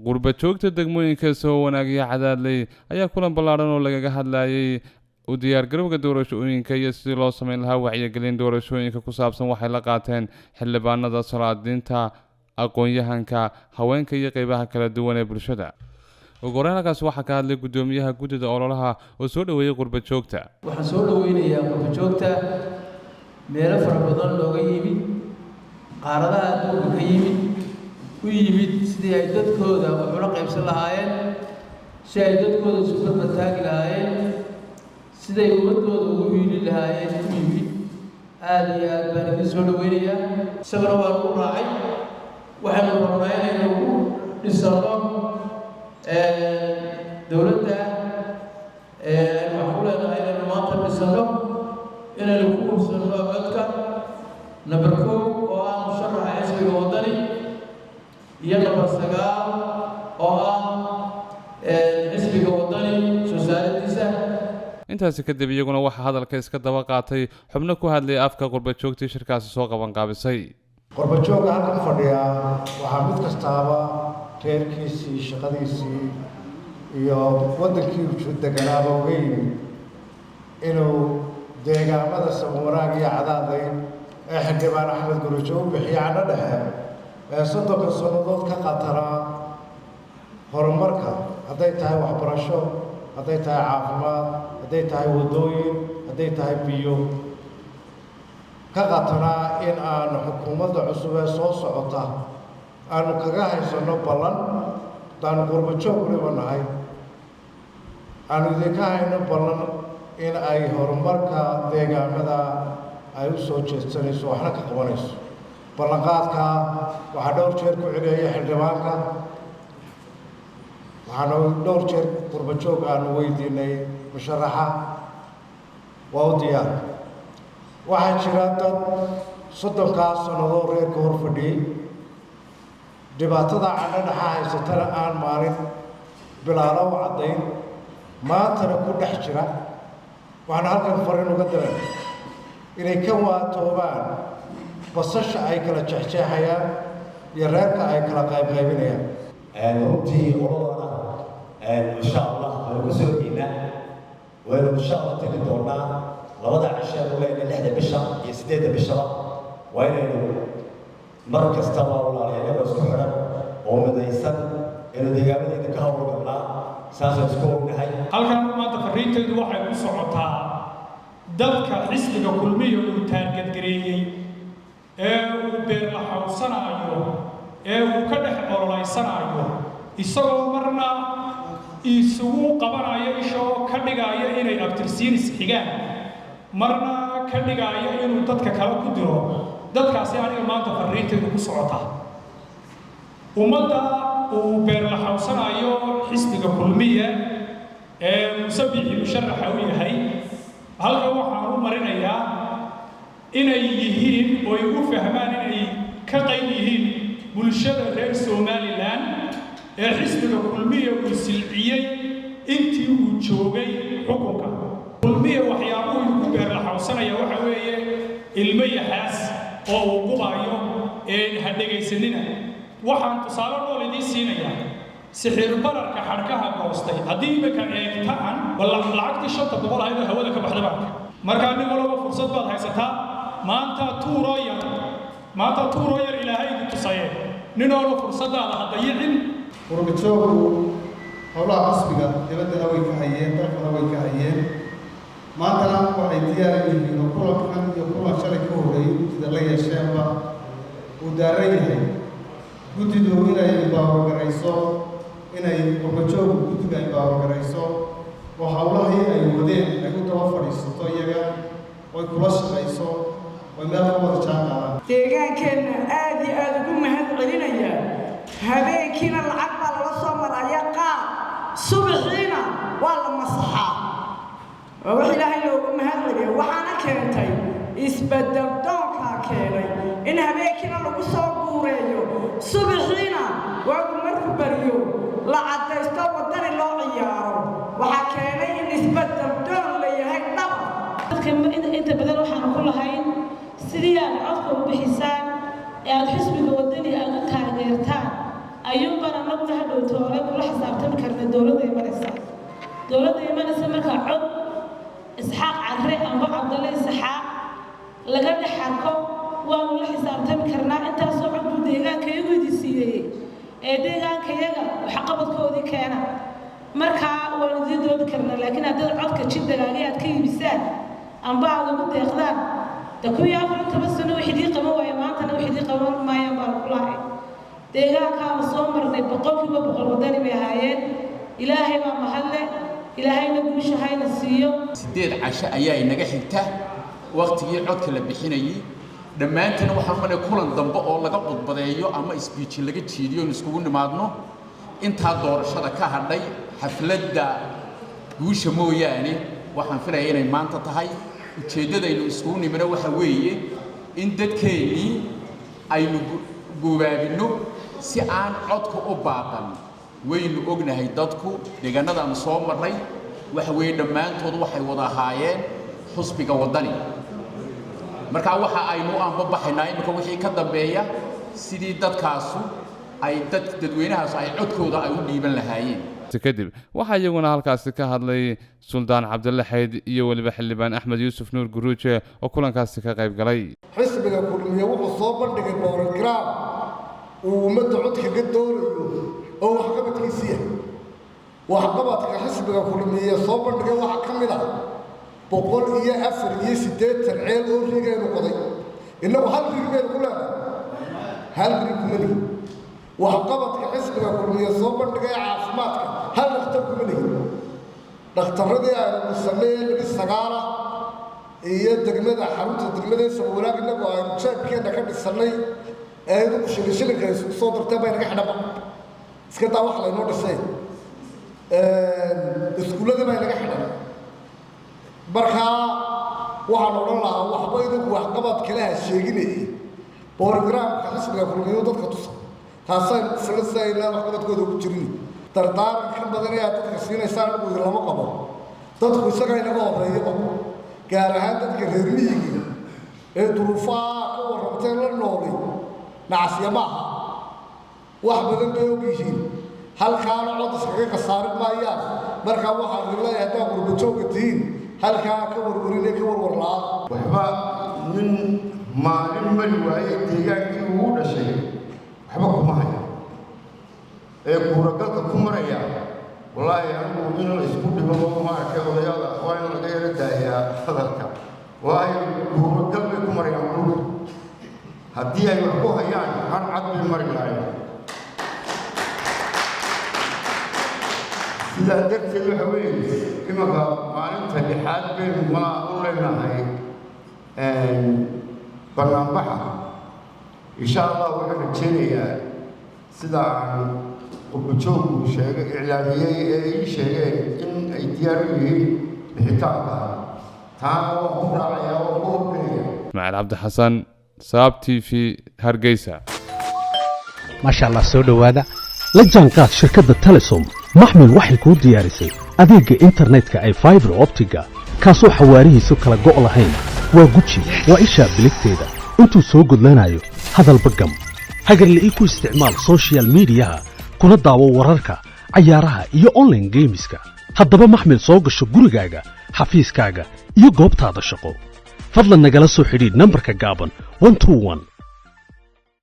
qurba joogta degmooyinka soo wanaagiya Cadaadley ayaa kulan ballaaran oo lagaga hadlayay u diyaargarowga doorashooyinka iyo sidii loo sameyn lahaa wacyigelin doorashooyinka ku saabsan waxay la qaateen xildhibaanada salaadiinta aqoon-yahanka haweenka iyo qaybaha kala duwan ee bulshada. ugu horreynkaas waxaa ka hadlay gudoomiyaha guddida ololaha oo soo dhaweeyay qurba joogta. waxaan soo dhaweynayaa qurba joogta meelo fara badan looga yimid qaaradaha adduunka ka yimid sidii ay dadkooda wax ula qaybsan lahaayeen si ay dadkooda isu bartaagi lahaayeen siday ummadooda ugu hiili lahaayeen u yimid aad iyo aad baan idin soo dhaweynayaa isagana waan ku raacay waxaanu rabnaa inaynu dhisano dowladda waxaan ku leenahay inaynu maanta dhisano inaynu ku hubsano codka number 2 oo ah musharaxa xisbiga wadani iyo number 9 oo ah xisbiga wadani soo saaradiisa. intaasi kadib iyaguna waxa hadalka iska daba qaatay xubno ku hadlay afka qurba joogtii shirkaasi soo qaban qaabisay. qurba joogga halkan fadhiya waxaa mid kastaaba reerkiisii shaqadiisii iyo wadankii uu deganaaba uga yimid inuu deegaamada Soomaaliya iyo Cadaadley ee xildhibaan Axmed Gurujo u bixiyay cadho dhexe ee 30 sannadood ka qatara horumarka hadday tahay waxbarasho hadday tahay caafimaad hadday tahay wadooyin hadday tahay biyo ka qatara in aan xukuumadda cusub ee soo socota aanu kaga haysano ballan daan qurba joog waliba nahay aanu idinka hayno ballan in ay horumarka deegaamada ay u soo jeedsanayso waxna ka qabanayso. ballanqaadka waxaa dhowr jeer ku celiyay xildhibaanka waxaanu dhowr jeer qurba joog aanu weydiinay musharaxa waa u diyaar. waxaa jira dad 30 sannadood reerka hor fadhiyay dhibaatada cadho dhexe haysatana aan maalin bilaalo u caddayn maantana ku dhex jira waxaan halkan fariin uga diray inay ka waatoobaan basasha ay kala jeexjeexayaan iyo reerka ay kala qaybinayaan. runtii ololana insha Allah waan ku soo geynaa waan insha Allah tagi doonaa labada cisho ee leeyahay 6 bisha iyo 8 bisha waa inaynu mar kasta walaalayaal isku xiran oo midaysan inuu deegaanada ka hawlgalnaa saas isku ognahay. halkan maanta fariintaydu waxay ku socotaa dadka xisbiga kulmiyo uu taarget gareeyay ee uu beer la xawsanayo ee uu ka dhex ololeysanayo isagoo marna isugu qabanayo ishoo ka dhigaya inay abtirsiinis xigaan marna ka dhigaya inuu dadka kala ku diro dadkaasi aniga maanta fariintaydu ku socotaa ummadda uu beer la xawsanayo xisbiga kulmiya ee musabixi musharaxa u yahay halka waxaan u marinayaa inay yihiin oo ay u fahmaan inay ka qayb yihiin bulshada reer Somaliland ee xisbiga kulmiya uu silciyay intii uu joogay xukunka. kulmiya waxyaabuhu ku beer la xawsanaya waxa weeye ilmo yaxaas oo uu qubayo ee hadhagaysanina waxaan tusaale nool idin siinayaa sixir bararka xarkaha goostay haddii imika eegtaan lacagtii 500 ahayd oo hawada ka baxday banka markaa nin walba fursad baad haysataa maanta tuuro yar ilaahay ku tusayay nin walba fursadaada hadda yicin. qurba jooggu howlaha xisbiga dibadda way ka hayeen dalkana way ka hayeen maantana waxay diyaar yihiin oo kulankan iyo kulan shalay ka horreeyay sida la yeesheenba uu daaran yahay guddidu inay baawargarayso inay qurba jooggu guddiga ay baawargarayso oo howlahii ay wadeen ay u daba fadhiisato iyaga oy kula shaqayso oy meel ka wada jaanqaadaan. deegaankeenna aad iyo aad ugu mahad celinaya habeenkiina lacag baa lala soo maraya qaar subaxiina waa la masaxaa waa wax ilaahay loogu mahad celiya waxaana keentay isbedel doonkaa keenay in habeenkiina lagu soo guureeyo subaxiina waagu marku bariyo la caddaysto wadani loo ciyaaro waxaa keenay in isbedel doon la yahay dhaba. dadka inta badan waxaan ku lahayn sidii aad codka u bixisaan ee aad xisbiga wadani aad u taageertaan ayuunbana anaguna hadhowto dowladda imanaysa marka cod isxaaq carre amba cabdalle isxaaq laga dhex arko waanu la xisaabtami karnaa intaasoo cod buu deegaanka iyagu idinsiiyey ee deegaankayaga waxqabadkoodii keena markaa waanu idiin doodi karnaa laakiin haddaad codka jidagaagii aad ka iibisaan amba aad ugu deeqdaan de kuwii 40 sano wixii idii qaban waaya maantana wixii idii qaban maayaan baan ku lahay deegaankaanu soo marnay 100% wadani bay ahaayeen ilaahay baa mahadle ilaahayna guusha hayna siiyo 8 casho ayaa inaga xigta waqtigii codka la bixinayay dhammaantina waxaan marnay kulan dambe oo laga qodbadeeyo ama speech laga jeediyo iskugu nimaadno inta doorashada ka hadhay xafladda guusha mooyaane waxaan filayaa inay maanta tahay ujeedadaynu iskugu nimana waxa weeye in dadkeennii aynu guubaabino si aan codka u baaqan waynu ognahay dadku deegaanadan soo maray waxa weeye dhammaantood waxay wada ahaayeen xusbiga wadani marka waxa aynu aanba baxaynaa imika wixii ka dambeeya sidii dadkaasu ay dadweynahaas ay codkooda ay u dhiiban lahaayeen kadib waxaa iyaguna halkaasi ka hadlay suldaan cabdille xayd iyo weliba xildhibaan axmed yuusuf nuur guruuje oo kulankaasi ka qayb galay xisbiga kulmiye wuxuu soo bandhigay borograam uu ummadda cod kaga doonayo oo waxqabadkiisa yahay waxqabadka xisbiga kulmiye soo bandhigay waxaa ka mid ah 148 ceel oo riigaynu qoday innagu hal riig baynu ku leenahay hal riig kumali waxqabadka xisbiga kulmiye soo bandhigay caafimaadka hal dhakhtar kumali dhakhtarradii aynu dhisanay sagaala iyo degmada xarunta degmada Soomaaliya innagu aynu jeebkeena ka dhisanay aynu shilinka isku soo dartay bay naga xidhaba iska daa wax laynoo dhisay iskuullada bay naga xidhan markaa waxaan odhan lahaa waxba idinku waxqabad kale ha sheeginayay borograamka xisbiga kulmiye dadka tusa taasaynu ku filansaynaa waxqabadkooda ugu jirin dardaaran ka badan ee aad dadka siinaysaan anigu lama qabo dadku isaga inaga horeeyo gaar ahaan dadka reer miyiga ee duruufaha ka warramtay la noolay nacsiya maaha wax badan bay og yihiin halkaana cod iskaga kasaarin maayaan markaa waxaan leeyahay haddaa gurbajooga tihiin halkaa ka warwarinee ka warwarlaa waxba nin maalin mali waayey deegaankii ugu dhashay waxba kuma haya ee kuuragalka ku maraya wallaahi anigu in la isku dhibo ma arkay odayaada waa in laga yara daayaa hadalka waayo kuuragal bay ku marayaan dhulka haddii ay wax ku hayaan har cad bay mari lahayn sidaa darteed waxa weeye imanka maalinta lixaad baynu ma u leenahay barnaambaxa insha allah waxaan rajeynayaa sida aan qurbajoogku sheegay iclaamiyey ee ii sheegeen in ay diyaar u yihiin bixitaanka taana waan ku raacayaa oo ku hogganaya ismaaciil cabdi xasan saab t v hargeysa maasha allah soo dhowaada la jaanqaad shirkadda telesom maxmil waxay kuu diyaarisay adeegga internetka ay fiber optiga kaasoo xawaarihiisu kala go' lahayn waa guji waa ishaa biligteeda intuu soo gudlanayo hadalba gam hagarle ii ku isticmaal social midiyaha kuna daawo wararka cayaaraha iyo online geemiska haddaba maxmil soo gasho gurigaaga xafiiskaaga iyo goobtaada shaqo fadlan nagala soo xidhiidh nambarka gaaban 121